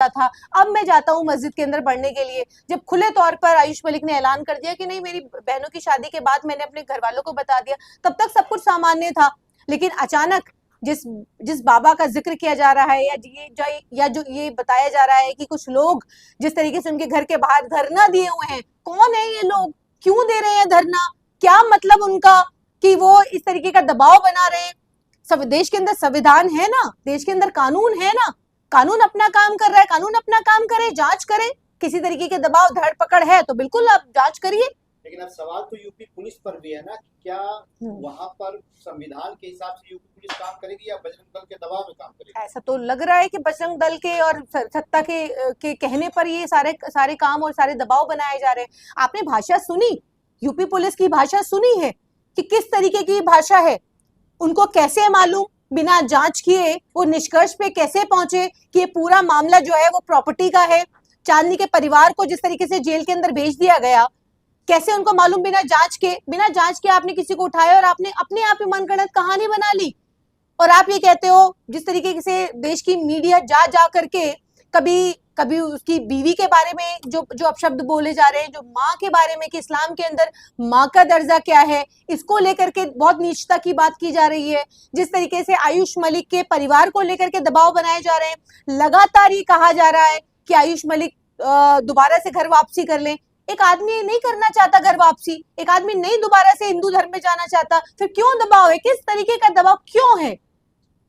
पढ़ता था, अब मैं जाता हूँ मस्जिद के अंदर पढ़ने के लिए। जब खुले तौर पर आयुष मलिक ने ऐलान कर दिया कि नहीं, मेरी बहनों की शादी के बाद मैंने अपने घर वालों को बता दिया, तब तक सब कुछ सामान्य था। लेकिन अचानक जिस जिस बाबा का जिक्र किया जा रहा है, या जो ये बताया जा रहा है कि कुछ लोग जिस तरीके से उनके घर के बाहर धरना दिए हुए हैं, कौन है ये लोग, क्यों दे रहे हैं धरना, क्या मतलब उनका कि वो इस तरीके का दबाव बना रहे हैं। सब देश के अंदर संविधान है ना, देश के अंदर कानून है ना, कानून अपना काम कर रहा है, कानून अपना काम करे, जांच करे। किसी तरीके के दबाव धरपकड़ है तो बिल्कुल आप जांच करिए। लेकिन अब सवाल तो यूपी पुलिस पर भी है ना, क्या वहां पर संविधान के हिसाब से यूपी पुलिस काम करेगी या बजरंग दल के दबाव में काम करेगी? ऐसा तो लग रहा है कि बजरंग दल के और सत्ता के कहने पर ये सारे काम और सारे दबाव बनाए जा रहे हैं। आपने भाषा सुनी, यूपी पुलिस की भाषा सुनी है कि किस तरीके की भाषा है? उनको कैसे मालूम, बिना जांच किए वो निष्कर्ष पे कैसे पहुंचे कि ये पूरा मामला जो है वो प्रॉपर्टी का है? चांदनी के परिवार को जिस तरीके से जेल के अंदर भेज दिया गया, कैसे उनको मालूम बिना जांच के आपने किसी को उठाया और आपने अपने आप ही मनगढ़ंत कहानी बना ली। और आप ये कहते हो, जिस तरीके से देश की मीडिया जा करके कभी उसकी बीवी के बारे में जो अपशब्द बोले जा रहे हैं, जो माँ के बारे में कि इस्लाम के अंदर माँ का दर्जा क्या है, इसको लेकर के बहुत नीचता की बात की जा रही है। जिस तरीके से आयुष मलिक के परिवार को लेकर के दबाव बनाए जा रहे हैं, लगातार ये कहा जा रहा है कि आयुष मलिक दोबारा से घर वापसी कर लें। एक आदमी नहीं करना चाहता घर वापसी, एक आदमी नहीं दोबारा से हिंदू धर्म में जाना चाहता, फिर क्यों दबाव है? किस तरीके का दबाव क्यों है?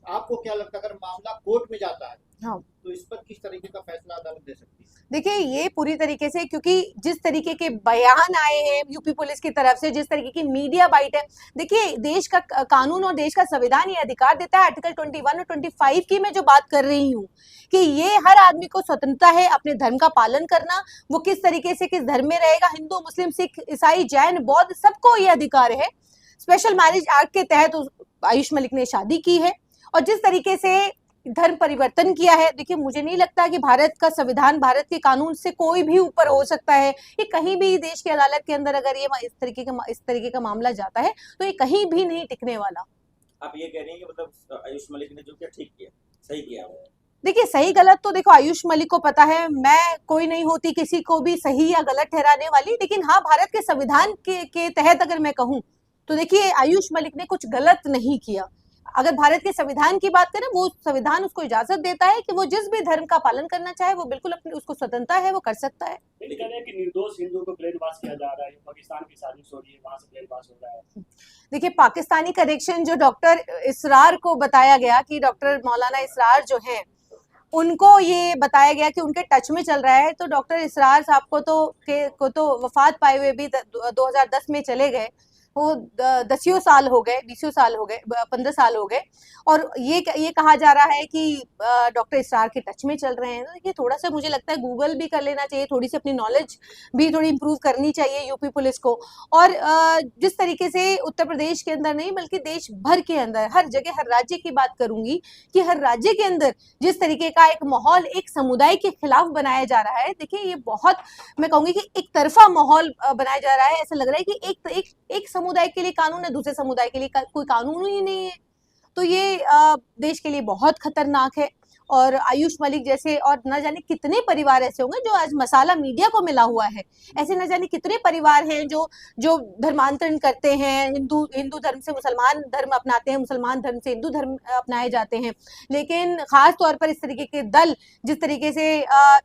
आपको क्या लगता है अगर मामला कोर्ट में जाता है, हाँ, तो इस पर किस तरीके का फैसला अदालत दे सकती है? देखिए, ये पूरी तरीके से, क्योंकि जिस तरीके के बयान आए हैं यूपी पुलिस की तरफ से, जिस तरीके की मीडिया बाइट है, देखिए देश का कानून और देश का संविधान ये अधिकार देता है, आर्टिकल 21 और 25 की मैं जो बात कर रही हूँ कि ये हर आदमी को स्वतंत्रता है अपने धर्म का पालन करना। वो किस तरीके से किस धर्म में रहेगा, हिंदू, मुस्लिम, सिख, ईसाई, जैन, बौद्ध, सबको ये अधिकार है। स्पेशल मैरिज एक्ट के तहत आयुष मलिक ने शादी की है और जिस तरीके से धर्म परिवर्तन किया है, देखिए मुझे नहीं लगता कि भारत का संविधान, भारत के कानून से कोई भी ऊपर हो सकता है। ये कहीं भी देश की अदालत के अंदर अगर ये इस तरीके का मामला जाता है तो ये कहीं भी नहीं टिकने वाला। आप ये कह रही हैं कि मतलब आयुष मलिक ने जो किया ठीक किया, सही किया? देखिए, सही गलत तो देखो आयुष मलिक को पता है, मैं कोई नहीं होती किसी को भी सही या गलत ठहराने वाली। लेकिन हाँ, भारत के संविधान के तहत अगर मैं कहूँ तो देखिए आयुष मलिक ने कुछ गलत नहीं किया। अगर भारत के संविधान की बात करें, वो संविधान उसको इजाजत देता है कि वो जिस भी धर्म का पालन करना चाहे, वो बिल्कुल अपनी उसको स्वतंत्रता है, वो कर सकता है। कह रहे हैं कि निर्दोष हिंदुओं को ब्रेन वॉश किया जा रहा है, पाकिस्तान की साजिश हो रही है, वहां से ब्रेन वॉश हो रहा है। देखिए, पाकिस्तानी कनेक्शन जो डॉक्टर इसरार को बताया गया कि डॉक्टर मौलाना इसरार जो हैं, उनको ये बताया गया कि उनके टच में चल रहा है, तो डॉक्टर इसरार साहब को तो वफात पाए हुए भी 2010 में चले गए। वो 10 साल हो गए, 20 साल हो गए, 15 साल हो गए। और ये कहा जा रहा है कि डॉक्टर इसरार के टच में चल रहे हैं। तो देखिए, थोड़ा सा मुझे लगता है गूगल भी कर लेना चाहिए, थोड़ी सी अपनी नॉलेज भी थोड़ी इंप्रूव करनी चाहिए यूपी पुलिस को। और जिस तरीके से उत्तर प्रदेश के अंदर नहीं बल्कि देश भर के अंदर हर जगह, हर राज्य की बात करूंगी कि हर राज्य के अंदर जिस तरीके का एक माहौल एक समुदाय के खिलाफ बनाया जा रहा है, देखिए ये बहुत, मैं कहूंगी कि एक तरफा माहौल बनाया जा रहा है। ऐसा लग रहा है कि एक समुदाय के लिए कानून है, दूसरे समुदाय के लिए कोई कानून ही नहीं है। तो ये देश के लिए बहुत खतरनाक है। और आयुष मलिक जैसे और न जाने कितने परिवार ऐसे होंगे जो आज मसाला मीडिया को मिला हुआ है। ऐसे न जाने कितने परिवार हैं जो धर्मांतरण करते हैं, हिंदू धर्म से मुसलमान धर्म अपनाते हैं, मुसलमान धर्म से हिंदू धर्म अपनाए जाते हैं। लेकिन खास तौर पर इस तरीके के दल जिस तरीके से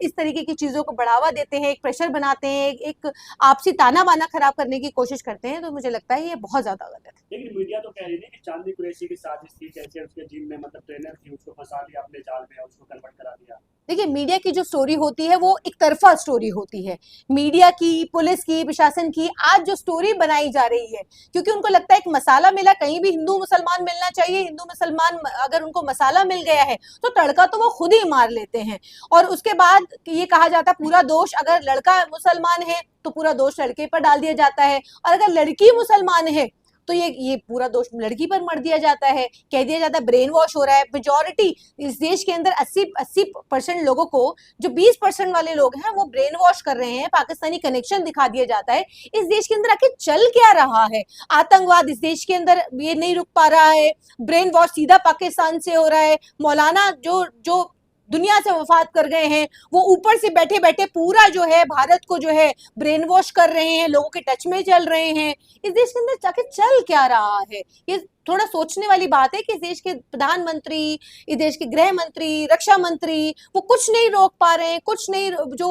इस तरीके की चीजों को बढ़ावा देते हैं, एक प्रेशर बनाते हैं, एक आपसी ताना बाना खराब करने की कोशिश करते हैं, तो मुझे लगता है ये बहुत ज्यादा गलत है। लेकिन मीडिया तो कह रही है कि चांदनी कुरैशी की साजिश थी, कैसे उसके जिम में मतलब ट्रेनर थी, उसको फंसा दिया अपने जाल में, उसको कन्वर्ट करा दिया। देखिए, मीडिया की जो स्टोरी होती है वो एक तरफा स्टोरी होती है। मीडिया की, पुलिस की, प्रशासन की आज जो स्टोरी बनाई जा रही है, क्योंकि उनको लगता है एक मसाला मिला, कहीं भी हिंदू मुसलमान मिलना चाहिए, हिंदू मुसलमान अगर उनको मसाला मिल गया है तो तड़का तो वो खुद ही मार लेते हैं। और उसके बाद ये कहा जाता है पूरा दोष अगर लड़का मुसलमान है तो पूरा दोष लड़के पर डाल दिया जाता है, और अगर लड़की मुसलमान है तो ये पूरा दोष लड़की पर मर दिया जाता है, कह दिया जाता है ब्रेन वॉश हो रहा है। मेजॉरिटी इस देश के अंदर 80% लोगों को, जो 20% वाले लोग हैं वो ब्रेन वॉश कर रहे हैं, पाकिस्तानी कनेक्शन दिखा दिया जाता है। इस देश के अंदर आखिर चल क्या रहा है? आतंकवाद इस देश के अंदर ये नहीं रुक पा रहा है, ब्रेन वॉश सीधा पाकिस्तान से हो रहा है। मौलाना जो दुनिया से वफात कर गए हैं, वो ऊपर से बैठे बैठे पूरा जो है भारत को जो है ब्रेन वॉश कर रहे हैं, लोगों के टच में चल रहे हैं। इस देश के अंदर जाके चल क्या रहा है, ये थोड़ा सोचने वाली बात है कि इस देश के प्रधानमंत्री, इस देश के गृह मंत्री, रक्षा मंत्री, वो कुछ नहीं रोक पा रहे हैं, कुछ नहीं, जो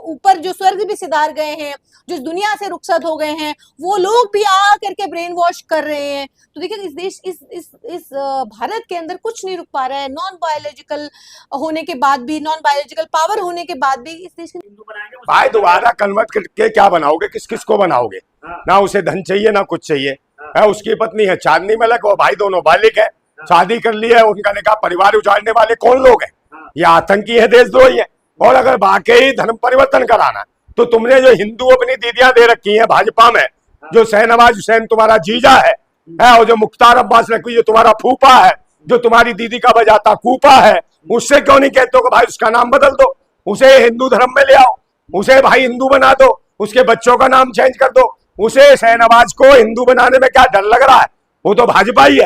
ऊपर जो स्वर्ग भी सिधार गए हैं, जो इस दुनिया से रुखसत हो गए हैं, वो लोग भी आ करके ब्रेन वॉश कर रहे हैं। तो देखिए इस देश इस भारत के अंदर कुछ नहीं रुक पा रहा है। नॉन बायोलॉजिकल होने के बाद भी, नॉन बायोलॉजिकल पावर होने के बाद भी इस देश के हिंदू बनाएंगे वो भाई दोबारा कन्वर्ट करके क्या बनाओगे, किस किस को बनाओगे? हाँ। ना उसे धन चाहिए ना कुछ चाहिए। है उसकी पत्नी है चांदनी मलिक, वो भाई दोनों बालिक है, शादी कर ली है, उनका निकाह, परिवार उजाड़ने वाले कौन लोग हैं? ये आतंकी है, देशद्रोही है। और अगर वाकई धर्म परिवर्तन कराना तो तुमने जो हिंदू अपनी दीदियां दे रखी हैं भाजपा में, जो शहनवाज हुसैन तुम्हारा जीजा है, और जो मुख्तार अब्बास नकवी जो तुम्हारा फूफा है, जो तुम्हारी दीदी का बजाता कूपा है, उससे क्यों नहीं कहते हो कि भाई उसका नाम बदल दो, उसे हिंदू धर्म में ले आओ, उसे भाई हिंदू बना दो, उसके बच्चों का नाम चेंज कर दो। उसे शहनवाज को हिंदू बनाने में क्या डर लग रहा है? वो तो भाजपा ही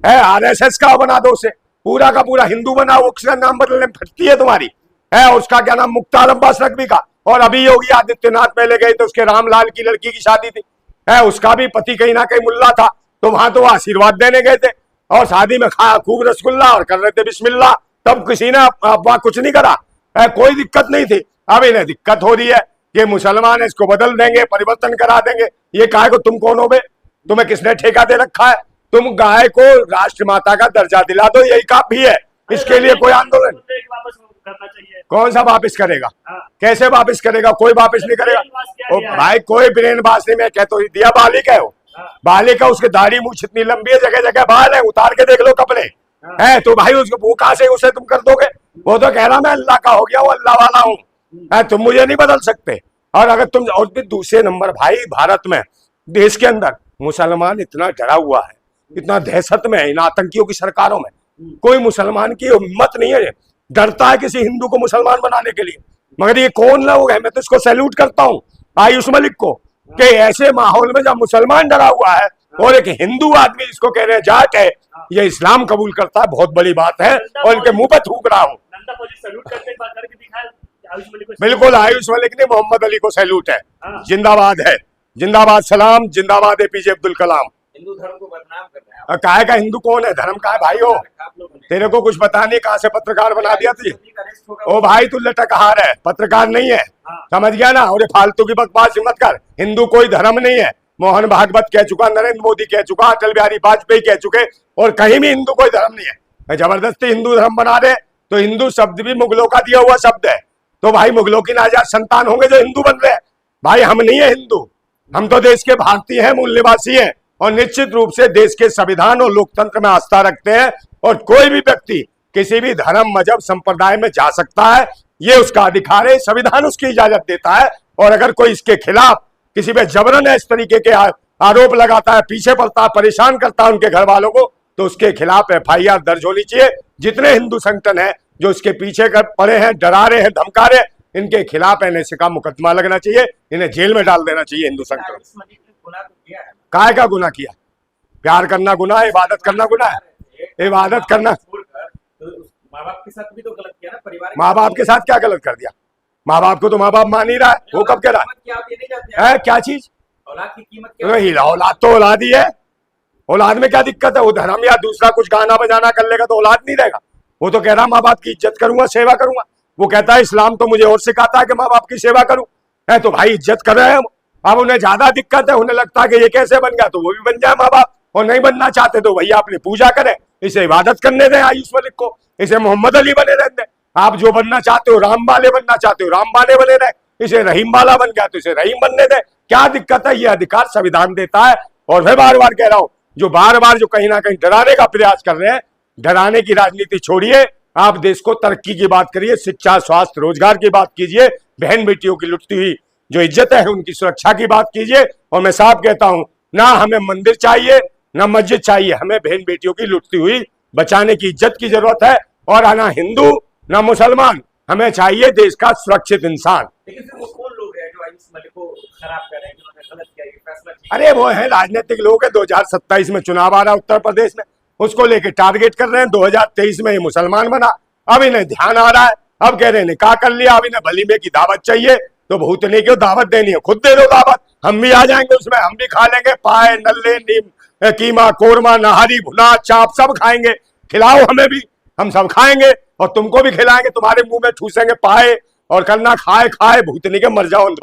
है आरएसएस का बना दो उसे, पूरा का पूरा हिंदू बनाओ, उसका नाम बदलने में फटती है तुम्हारी। है उसका क्या नाम, मुख्तार अब्बास नकवी का। और अभी योगी आदित्यनाथ पहले गए तो उसके रामलाल की लड़की की शादी थी, है उसका भी पति कहीं ना कहीं मुल्ला था, तो वहां तो आशीर्वाद देने गए थे और शादी में खाया खूब रसगुल्ला और कर रहे थे बिस्मिल्लाह, तब किसी ने वहां कुछ नहीं करा, कोई दिक्कत नहीं थी। अब इन्हें दिक्कत हो रही है कि मुसलमान इसको बदल देंगे, परिवर्तन करा देंगे। ये काहे को तुम कौन हो बे? तुम्हें किसने ठेका दे रखा है? तुम गाय को राष्ट्रमाता का दर्जा दिला दो, यही काफी है। इसके लिए कोई आंदोलन वापस करना चाहिए। कौन सा वापिस करेगा? हाँ। कैसे वापिस करेगा? कोई वापिस नहीं करेगा। ओ भाई कोई ब्रेन वाश नहीं, मैं कहता हूँ दिया बालिक है वो, बालिक है, उसकी दाढ़ी मूछ इतनी लंबी है, जगह जगह बाल है, उतार के देख लो कपड़े है, तो भाई उसको वो कहां से उसे तुम कर दोगे? वो तो कह रहा मैं अल्लाह का हो गया, वो अल्लाह वाला हूँ, तुम मुझे नहीं बदल सकते। और अगर तुम, और भी दूसरे नंबर भाई भारत में, देश के अंदर मुसलमान इतना डरा हुआ है, इतना दहशत में है इन आतंकियों की सरकारों में, कोई मुसलमान की हिम्मत नहीं है, डरता है किसी हिंदू को मुसलमान बनाने के लिए। मगर ये कौन लोग है, मैं तो इसको सैल्यूट करता हूँ आयुष मलिक को, कि ऐसे माहौल में जब मुसलमान डरा हुआ है और एक हिंदू आदमी जिसको कह रहे हैं जाट है, ये इस्लाम कबूल करता है, बहुत बड़ी बात है। और इनके मुंह पे थूक रहा हूँ। बिल्कुल आयुष मलिक ने मोहम्मद अली को सैल्यूट है, जिंदाबाद है, जिंदाबाद सलाम, जिंदाबाद एपीजे अब्दुल कलाम। हिंदू धर्म को बदनाम कर रहे हैं। काहे का हिंदू कौन है? धर्म का है भाई हो? तेरे को कुछ पता नहीं, कहां से पत्रकार बना दिया तुझे? ओ भाई तू लटकहार है, पत्रकार नहीं है, समझ गया ना? और फालतू की बकवास मत कर। हिंदू कोई धर्म नहीं है, मोहन भागवत कह चुका, नरेंद्र मोदी कह चुका, अटल बिहारी वाजपेयी कह चुके, और कहीं भी हिंदू कोई धर्म नहीं है। जबरदस्ती हिंदू धर्म बना दे तो हिंदू शब्द भी मुगलों का दिया हुआ शब्द है, तो भाई मुगलों की नाजात संतान होंगे जो हिंदू बन रहे हैं। भाई हम नहीं है हिंदू, हम तो देश के भारतीय हैं, मूल निवासी हैं, और निश्चित रूप से देश के संविधान और लोकतंत्र में आस्था रखते हैं। और कोई भी व्यक्ति किसी भी धर्म, मजहब, संप्रदाय में जा सकता है, ये उसका अधिकार है, संविधान उसकी इजाजत देता है। और अगर कोई इसके खिलाफ किसी पे जबरन इस तरीके के आरोप लगाता है, पीछे पड़ता है, परेशान करता है उनके घर वालों को, तो उसके खिलाफ एफआईआर दर्ज होनी चाहिए। जितने हिंदू संगठन है जो इसके पीछे पड़े हैं, डरा रहे हैं, धमका रहे हैं, इनके खिलाफ एनएसए का मुकदमा लगना चाहिए, इन्हें जेल में डाल देना चाहिए हिंदू संगठन। काय का गुनाह किया? प्यार करना गुनाह है, इबादत करना गुनाह है? इबादत करना, माँ बाप के साथ भी तो गलत किया ना, परिवार माँ बाप के साथ क्या गलत कर दिया? माँ बाप को तो माँ बाप मान ही रहा है, वो कब कह रहा है? क्या चीज? औलाद की कीमत क्या? औलाद तो औलाद ही है, औलाद में क्या दिक्कत है? वो धर्म या दूसरा कुछ गाना बजाना कर लेगा तो औलाद नहीं रहेगा। वो तो कह रहा माँ बाप की इज्जत करूंगा, सेवा करूंगा। वो कहता है इस्लाम तो मुझे और सिखाता है कि माँ बाप की सेवा करूं, है तो भाई इज्जत कर रहे हैं हम। अब उन्हें ज्यादा दिक्कत है, उन्हें लगता है कि ये कैसे बन गया, तो वो भी बन जाए माँ बाप, और नहीं बनना चाहते तो भैया अपनी पूजा करें, इसे इबादत करने दें आयुष मलिक को, इसे मोहम्मद अली बने रहने दें। आप जो बनना चाहते हो, राम वाले बनना चाहते हो, राम वाले बने रहे, इसे रहीम वाला बन गया तो इसे रहीम बनने दें, क्या दिक्कत है? ये अधिकार संविधान देता है। और मैं बार बार कह रहा हूं, जो बार बार जो कहीं ना कहीं डराने का प्रयास कर रहे हैं, डराने की राजनीति छोड़िए, आप देश को तरक्की की बात करिए, शिक्षा, स्वास्थ्य, रोजगार की बात कीजिए, बहन बेटियों की लुटती हुई जो इज्जत है उनकी सुरक्षा की बात कीजिए। और मैं साफ कहता हूं, ना हमें मंदिर चाहिए ना मस्जिद चाहिए, हमें बहन बेटियों की लुटती हुई बचाने की इज्जत की जरूरत है। और ना हिंदू ना मुसलमान, हमें चाहिए देश का सुरक्षित इंसान। लेकिन फिर वो कौन लोग हैं जो आयुष मलिक को खराब कर रहे हैं, जिन्होंने गलत किया ये फैसला? अरे वो है राजनीतिक लोग हैं, 2027 में चुनाव आ रहा है उत्तर प्रदेश में, उसको लेके टारगेट कर रहे हैं। 2023 में ये मुसलमान बना, अब इन्हें ध्यान आ रहा है, अब कह रहे हैं निकाह कर लिया, अब इन्हें वलीमे की दावत चाहिए, तो भूतनी की दावत देनी है, खुद दे दो दावत, हम भी आ जाएंगे उसमें, हम भी खा लेंगे, पाए नल्ले नीम कीमा कोरमा नहारी भुना चाप सब खाएंगे, खिलाओ हमें भी, हम सब खाएंगे और तुमको भी खिलाएंगे, तुम्हारे मुंह में ठूसेंगे पाए और करना खाए खाए भूतनी के मर जाओ अंत